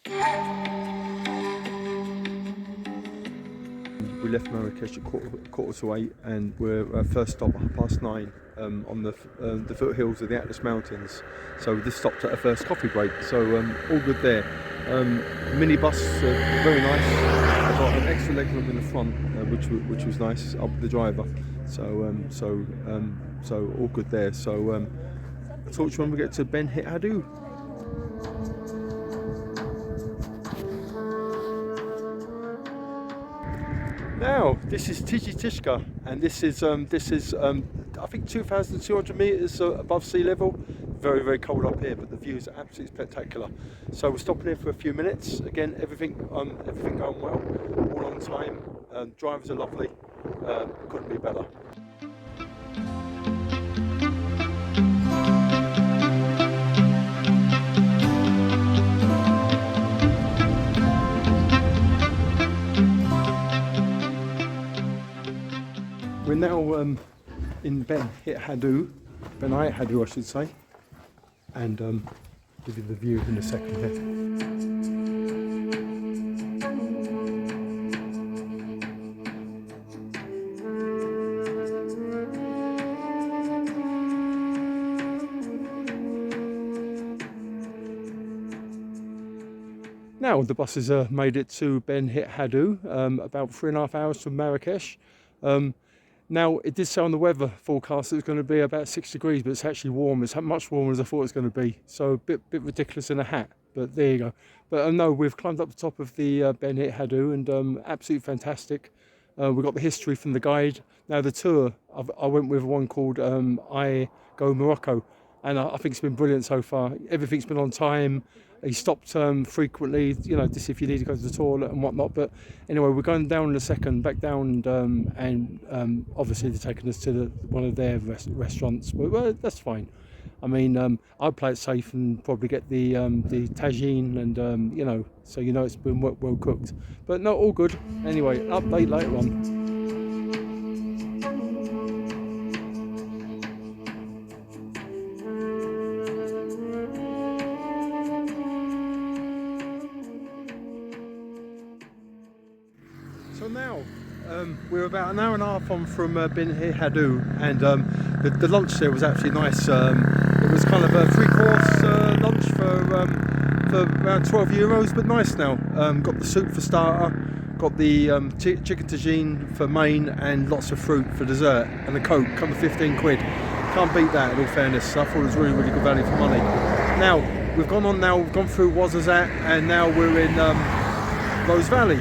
We left Marrakesh at quarter to 8, and we're first stop at 9:30 on the foothills of the Atlas Mountains. So we just stopped at a first coffee break. So all good there. Minibus, very nice. I got an extra legroom in the front, which was nice. Up with the driver. So all good there. So I'll talk to you when we get to Ben Ait Haddou. Now, this is Tishka, and this is I think 2,200 meters above sea level. Very, very cold up here, but the views are absolutely spectacular. So we're stopping here for a few minutes. Again, everything going well, all on time. Drivers are lovely. Couldn't be better. We're now in Ben Ait Haddou, I should say, and give you the view in a second here. Now the buses made it to Ben Ait Haddou, about 3.5 hours from Marrakesh. Now, it did say on the weather forecast it was going to be about 6 degrees, but it's actually warm. It's much warmer as I thought it was going to be. So a bit ridiculous in a hat, but there you go. But no, we've climbed up the top of the Ben Ait Haddou, and absolutely fantastic. We got the history from the guide. Now the tour, I went with one called igomorroco, and I think it's been brilliant so far. Everything's been on time. He stopped frequently, you know, just if you need to go to the toilet and whatnot. But anyway, we're going down in a second, back down, and obviously they're taking us to one of their restaurants. Well, that's fine. I mean, I'd play it safe and probably get the tagine, and you know, so you know it's been well cooked. But no, all good. Anyway, update later on. So now we're about an hour and a half on from Ben Ait Haddou, and the lunch there was actually nice. It was kind of a 3-course lunch for around €12, but nice now. Got the soup for starter, got the chicken tagine for main, and lots of fruit for dessert, and the Coke, kind of 15 quid. Can't beat that in all fairness. I thought it was really, really good value for money. Now we've gone through Oasis, and now we're in Rose Valley.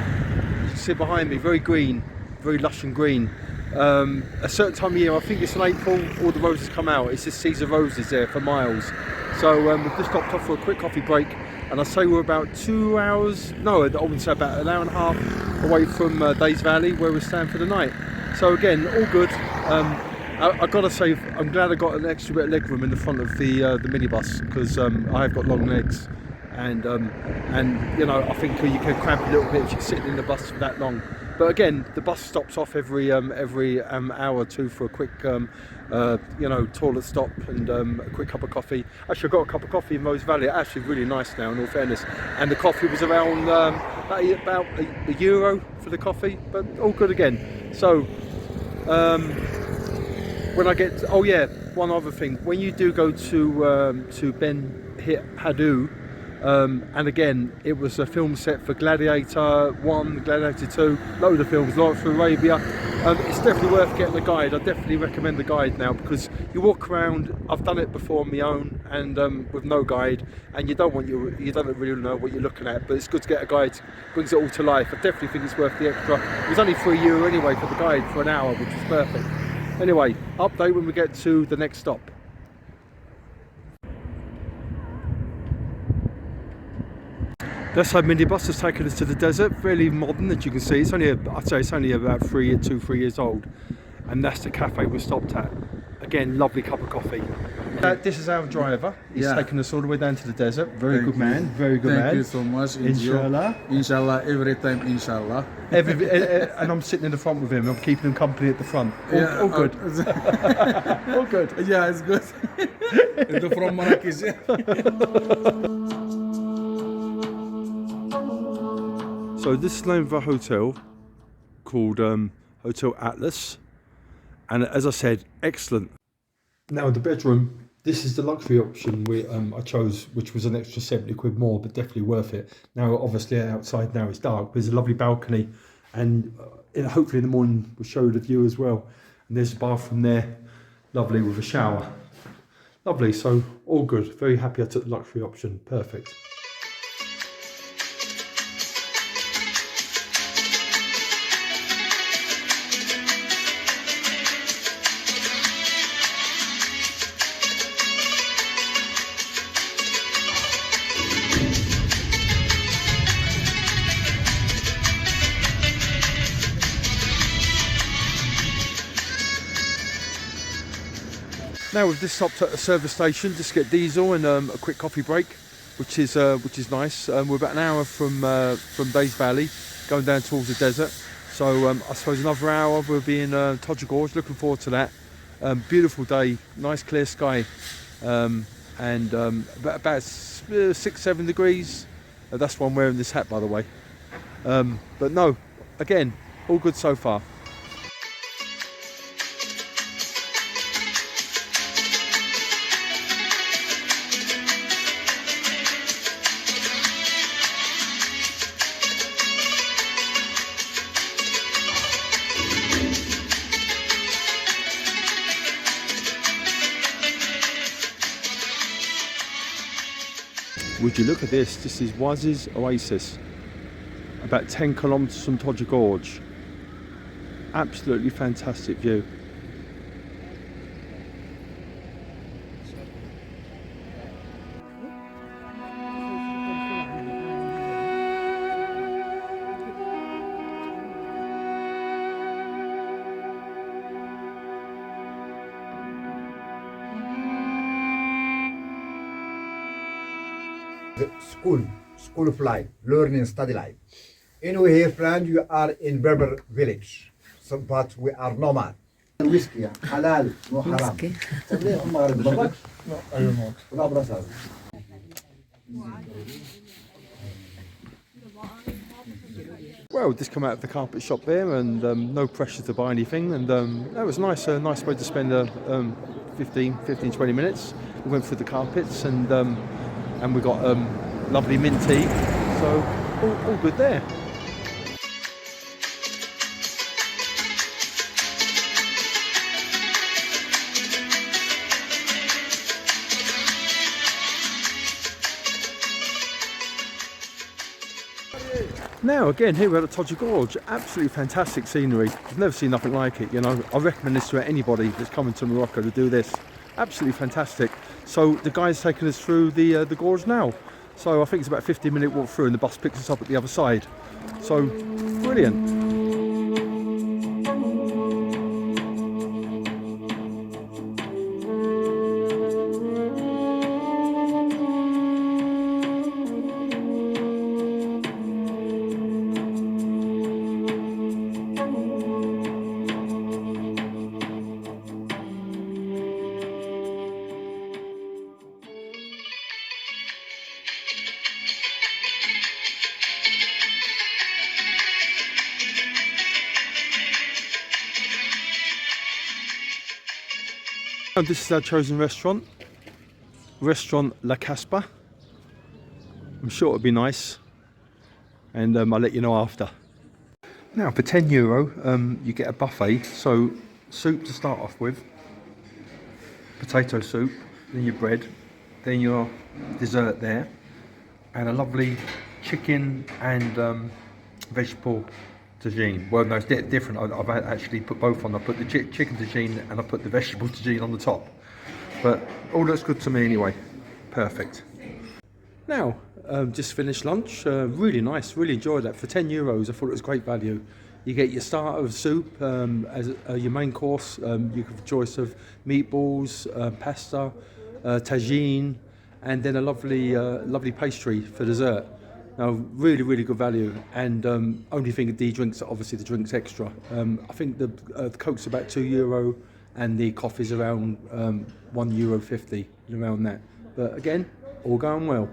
See behind me, very green, very lush and green. A certain time of year, I think it's in April, all the roses come out. It's just seas of roses there for miles. So we've just stopped off for a quick coffee break, and I say we're about 2 hours, no, I wouldn't say about an hour and a half away from Days Valley, where we're staying for the night. So again, all good. I gotta say, I'm glad I got an extra bit of leg room in the front of the minibus, because I have got long legs. And you know, I think you can cramp a little bit if you're sitting in the bus for that long. But again, the bus stops off every hour or two for a quick you know, toilet stop and a quick cup of coffee. Actually, I got a cup of coffee in Rose Valley. Actually, really nice now, in all fairness. And the coffee was around about €1 for the coffee, but all good again. So when I get oh yeah, one other thing. When you do go to Ben Ait Haddou. And again, it was a film set for Gladiator 1, Gladiator 2, load of films, Lawrence of Arabia. It's definitely worth getting a guide. I definitely recommend the guide now, because you walk around, I've done it before on my own, and with no guide, and you don't really know what you're looking at, but it's good to get a guide, brings it all to life. I definitely think it's worth the extra. It was only €3 anyway for the guide for an hour, which was perfect. Anyway, update when we get to the next stop. That's how minibus has taken us to the desert. Fairly modern, as you can see. It's only, I'd say it's only about 3 years old, and that's the cafe we stopped at. Again, lovely cup of coffee. This is our driver. He's taken us all the way down to the desert. Very good man. Very good man. Thank you so much. Inshallah. Inshallah, every time, inshallah. And I'm sitting in the front with him. I'm keeping him company at the front. All good. All good. Yeah, it's good. From Marrakesh. So this is the name of a hotel called Hotel Atlas, and as I said, excellent. Now the bedroom, this is the luxury option I chose, which was an extra 70 quid more, but definitely worth it. Now obviously outside now it's dark, but there's a lovely balcony, and hopefully in the morning we'll show you the view as well. And there's a bathroom there, lovely, with a shower. Lovely, so all good. Very happy I took the luxury option, perfect. Now we've just stopped at a service station just to get diesel and a quick coffee break, which is nice. We're about an hour from Days Valley, going down towards the desert. So I suppose another hour we'll be in Toubkal Gorge. Looking forward to that. Beautiful day, nice clear sky, and about 6-7 degrees. That's why I'm wearing this hat, by the way. But no, again, all good so far. Would you look at this? This is Oasis, about 10 kilometers from Toubkal Gorge. Absolutely fantastic view. School of life, learning, study life. Anyway, here, friend, you are in Berber Village, so, but we are nomad. Whiskey, halal, no haram. No, I don't know. Well, just come out of the carpet shop there, and no pressure to buy anything, and that was nice. A nice way to spend 15-20 minutes. We went through the carpets, and we got lovely mint tea, so all good there. Now again, here we're at Toubkal Gorge. Absolutely fantastic scenery. I've never seen nothing like it. You know, I recommend this to anybody that's coming to Morocco to do this. Absolutely fantastic. So the guy's taking us through the gorge now. So I think it's about a 15-minute walk through, and the bus picks us up at the other side. So brilliant. And this is our chosen restaurant, Restaurant La Caspa. I'm sure it'll be nice, and I'll let you know after. Now for €10 you get a buffet, so soup to start off with, potato soup, then your bread, then your dessert there, and a lovely chicken and vegetable tagine. Well, no, it's different. I've actually put both on. I put the chicken tagine and I put the vegetable tagine on the top. But all looks good to me anyway. Perfect. Now, just finished lunch. Really nice. Really enjoyed that. For €10, I thought it was great value. You get your starter of soup as your main course. You have a choice of meatballs, pasta, tagine, and then a lovely pastry for dessert. Now, really, really good value, and only thing of the drinks, obviously the drinks extra. I think the Coke's about €2, and the coffee's around €1.50, around that. But again, all going well.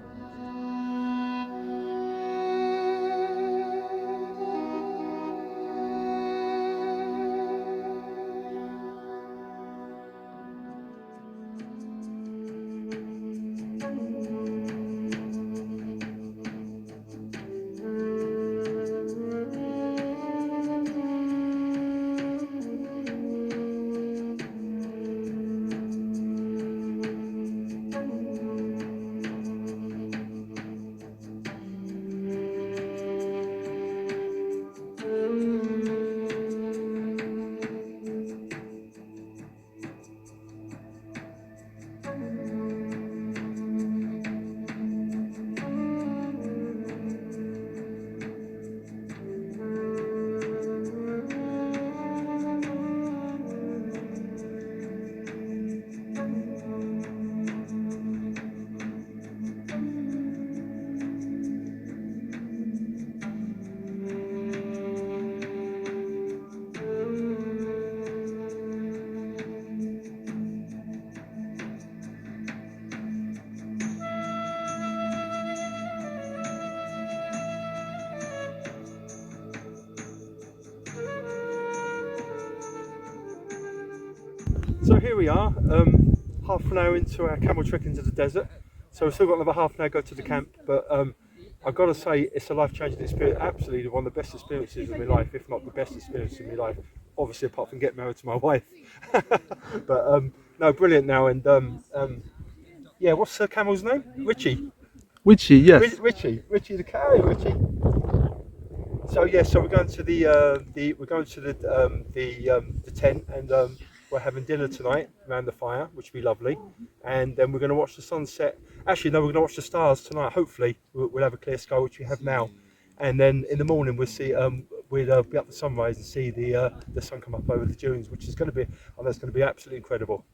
So here we are, half an hour into our camel trek into the desert. So we've still got another half an hour to go to the camp, but I've got to say it's a life-changing experience, absolutely one of the best experiences of my life, if not the best experience of my life, obviously apart from getting married to my wife. But no, brilliant now, and yeah, what's the camel's name? Richie. Richie, yes. Richie the cow, Richie. So yeah, so we're going to the tent, and we're having dinner tonight around the fire, which will be lovely. And then we're going to watch the sunset. Actually, no, we're going to watch the stars tonight. Hopefully, we'll have a clear sky, which we have now. And then in the morning, we'll see. We'll be up the sunrise and see the sun come up over the dunes, which is going to be. I know it's going to be absolutely incredible.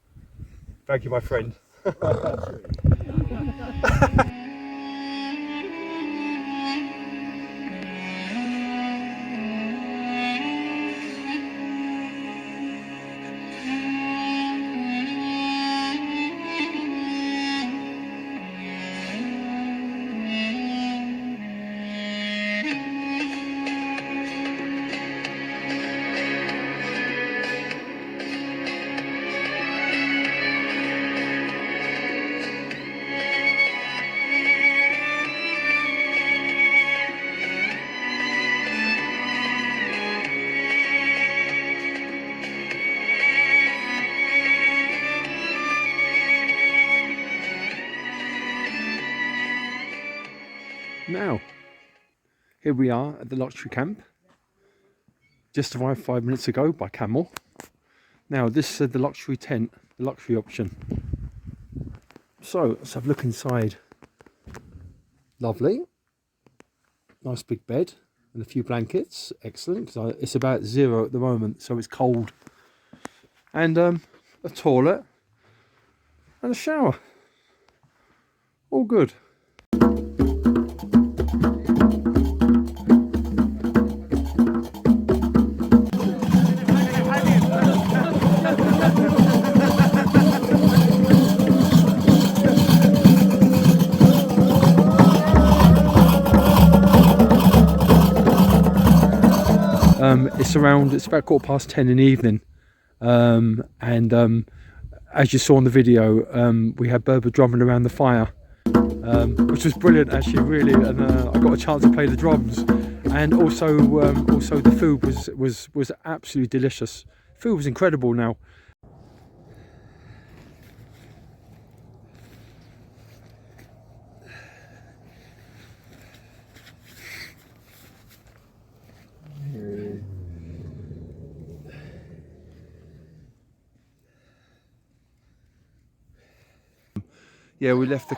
Thank you, my friend. Now, here we are at the luxury camp. Just arrived 5 minutes ago by camel. Now, this is the luxury tent, the luxury option. So, let's have a look inside. Lovely. Nice big bed and a few blankets. Excellent, because it's about 0 at the moment, so it's cold. And a toilet and a shower. All good. It's about 10:15 in the evening, and as you saw in the video, we had Berber drumming around the fire, which was brilliant actually, really, and I got a chance to play the drums, and also the food was absolutely delicious. Food was incredible. Now, yeah, we left the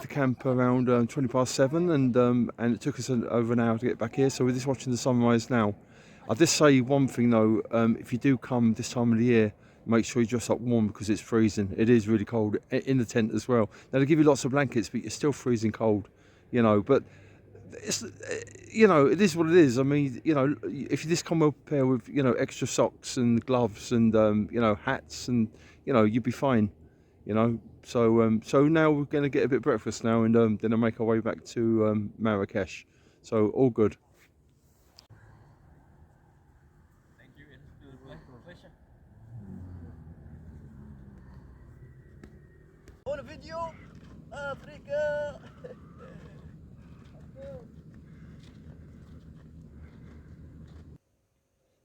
camp around 7:20, and it took us over an hour to get back here. So we're just watching the sunrise now. I'll just say one thing though: if you do come this time of the year, make sure you dress up warm because it's freezing. It is really cold in the tent as well. Now they give you lots of blankets, but you're still freezing cold, you know. But it's, you know, it is what it is. I mean, you know, if you just come well prepared with, you know, extra socks and gloves and you know, hats, and you know, you'd be fine, you know. So so now we're going to get a bit of breakfast now, and then I'll make our way back to Marrakesh. So all good. Thank you. It's a pleasure. On a video, Africa.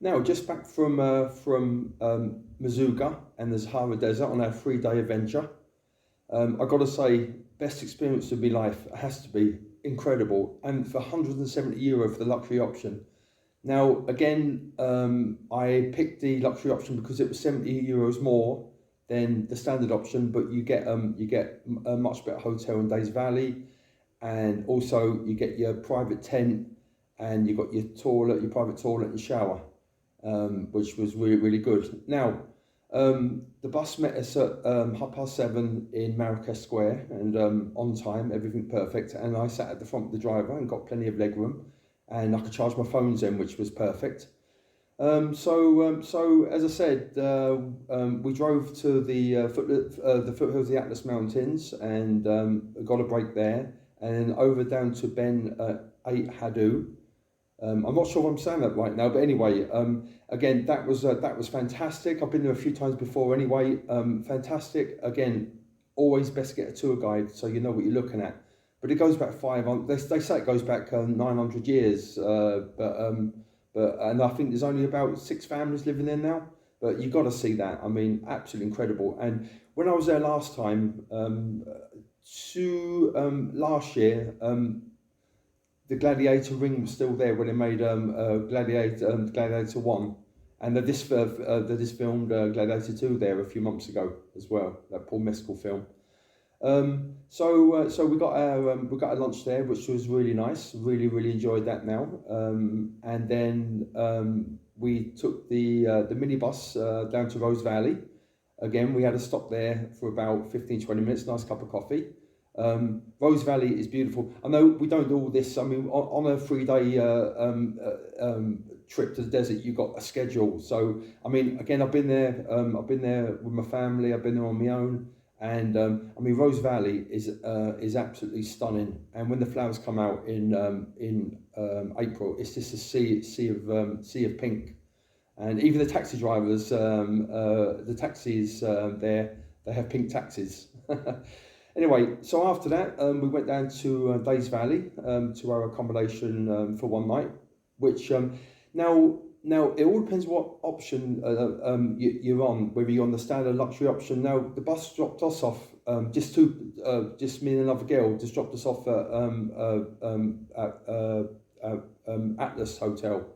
Now, just back from Mazuga and the Sahara Desert on our 3-day adventure. I've got to say, best experience of my life. It has to be incredible, and for €170 for the luxury option. Now, again, I picked the luxury option because it was €70 more than the standard option, but you get a much better hotel in Days Valley, and also you get your private tent, and you got your toilet, your private toilet and shower, which was really, really good. Now, the bus met us at 7:30 in Marrakesh Square, and on time, everything perfect. And I sat at the front of the driver and got plenty of leg room, and I could charge my phones in, which was perfect. So as I said, we drove to the foothills of the Atlas Mountains, and got a break there, and then over down to Ben Ait Haddou, I'm not sure if I'm saying that right now, but anyway, again, that was fantastic. I've been there a few times before anyway. Fantastic. Again, always best to get a tour guide so you know what you're looking at. But it goes back 500. They say it goes back 900 years. And I think there's only about 6 families living there now. But you've got to see that. I mean, absolutely incredible. And when I was there last time, last year, the Gladiator ring was still there when they made Gladiator 1. And they just filmed Gladiator 2 there a few months ago as well, that Paul Mescal film. So we got our lunch there, which was really nice. Really enjoyed that now. And then we took the minibus down to Rose Valley. Again, we had a stop there for about 15-20 minutes. Nice cup of coffee. Rose Valley is beautiful. I know we don't do all this. I mean, on a 3-day trip to the desert, you've got a schedule. So, I mean, again, I've been there with my family. I've been there on my own. And I mean, Rose Valley is absolutely stunning. And when the flowers come out in April, it's just a sea of pink. And even the taxi drivers, the taxis there, they have pink taxis. Anyway, so after that, we went down to Days Valley to our accommodation for one night. Which now it all depends what option you're on, whether you're on the standard luxury option. Now the bus dropped us off, just me and another girl, just dropped us off at Atlas Hotel,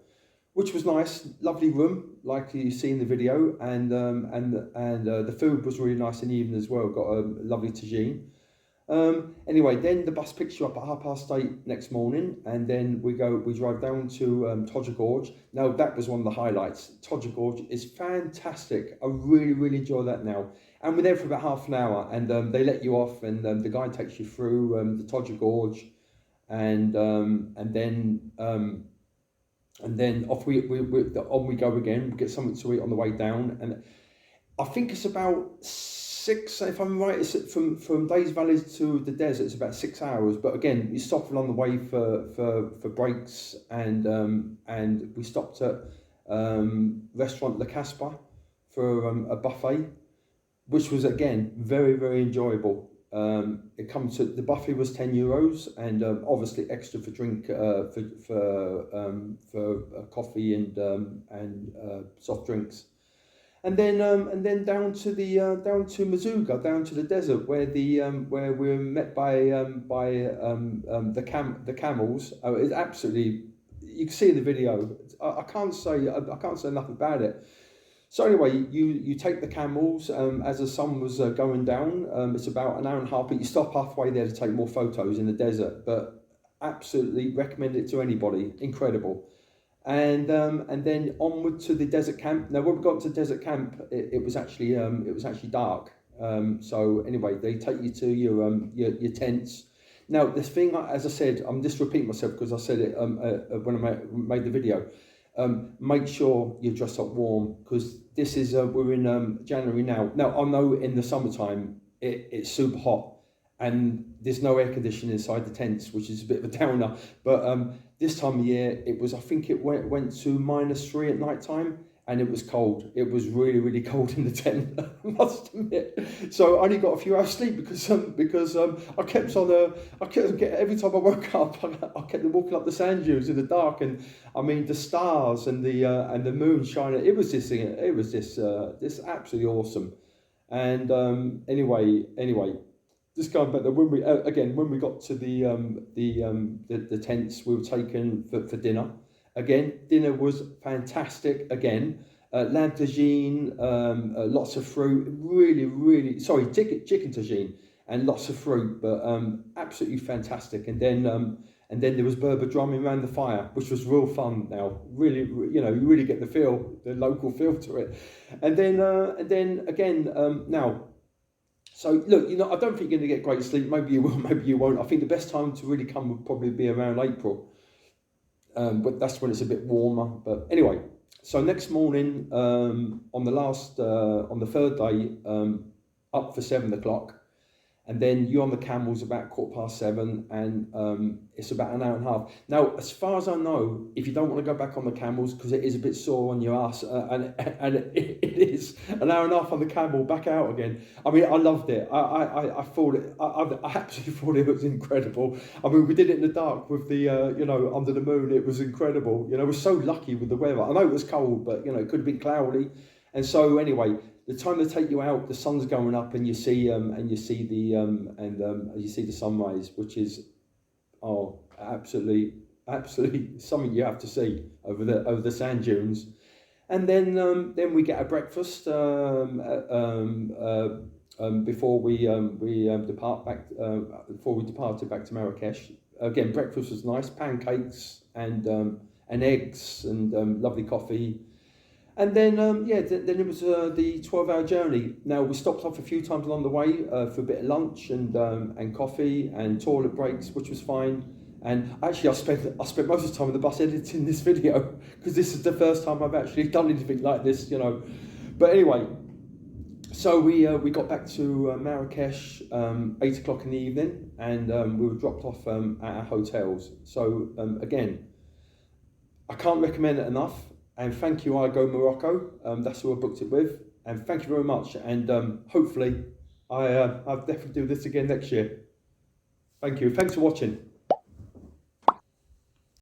which was nice, lovely room, like you see in the video, and the food was really nice in the evening as well. Got a lovely tagine. Anyway, then the bus picks you up at 8:30 next morning, and then we drive down to Toubkal Gorge. Now that was one of the highlights. Toubkal Gorge is fantastic. I really enjoy that now. And we're there for about half an hour, and they let you off, and the guide takes you through the Toubkal Gorge, and then off we go again. We get something to eat on the way down, and I think it's about 6, if I'm right, it's from Days Valley to the desert, it's about 6 hours. But again, you stop along the way for breaks, and we stopped at restaurant La Caspa for a buffet, which was again very enjoyable. It comes to the buffet was €10, and obviously extra for drink for coffee and soft drinks. And then down to Mazuga, down to the desert, where we were met by the camels. It's absolutely, you can see in the video. I can't say enough about it. So anyway, you take the camels as the sun was going down. It's about an hour and a half, but you stop halfway there to take more photos in the desert. But absolutely recommend it to anybody. Incredible. And then onward to the desert camp. Now, when we got to the desert camp, it was actually dark. So anyway, they take you to your tents. Now, this thing, as I said, I'm just repeating myself because I said it when I made the video. Make sure you dress up warm, because this is we're in January now. Now, I know in the summertime it's super hot, and there's no air conditioning inside the tents, which is a bit of a downer. But this time of year, it was, I think it went to -3 at night time, and it was cold. It was really cold in the tent, I must admit. So I only got a few hours sleep because I kept every time I woke up, I kept walking up the sand dunes in the dark, and I mean the stars and the moon shining. It was this absolutely awesome. And anyway. Just going back there, when we got to the tents, we were taken for dinner. Again, dinner was fantastic. Again, lamb tagine, lots of fruit. Chicken tagine and lots of fruit, but absolutely fantastic. And then there was Berber drumming around the fire, which was real fun. Now, really, you really get the local feel to it. And then again, now. So look, I don't think you're going to get great sleep. Maybe you will, maybe you won't. I think the best time to really come would probably be around April. But that's when it's a bit warmer. But anyway, so next morning, on the third day, up for 7 o'clock. and then you on the camels about 7:15, and it's about an hour and a half. Now, as far as I know, if you don't want to go back on the camels because it is a bit sore on your ass, and it is an hour and a half on the camel, back out again. I mean, I loved it. I thought it. I absolutely thought it was incredible. I mean, we did it in the dark with the under the moon. It was incredible. You know, we're so lucky with the weather. I know it was cold, but you know, it could have been cloudy. And so anyway, the time they take you out, the sun's going up, and you see the sunrise, which is absolutely something you have to see over the sand dunes. And then we get a breakfast before we departed back to Marrakesh. Again, breakfast was nice, pancakes and eggs and lovely coffee. And then, then it was the 12-hour journey. Now, we stopped off a few times along the way for a bit of lunch and coffee and toilet breaks, which was fine. And actually, I spent most of the time on the bus editing this video because this is the first time I've actually done anything like this, you know. But anyway, so we got back to Marrakesh 8 o'clock in the evening, and we were dropped off at our hotels. So again, I can't recommend it enough. And thank you, igomorroco. That's who I booked it with. And thank you very much. And hopefully, I'll definitely do this again next year. Thank you. Thanks for watching.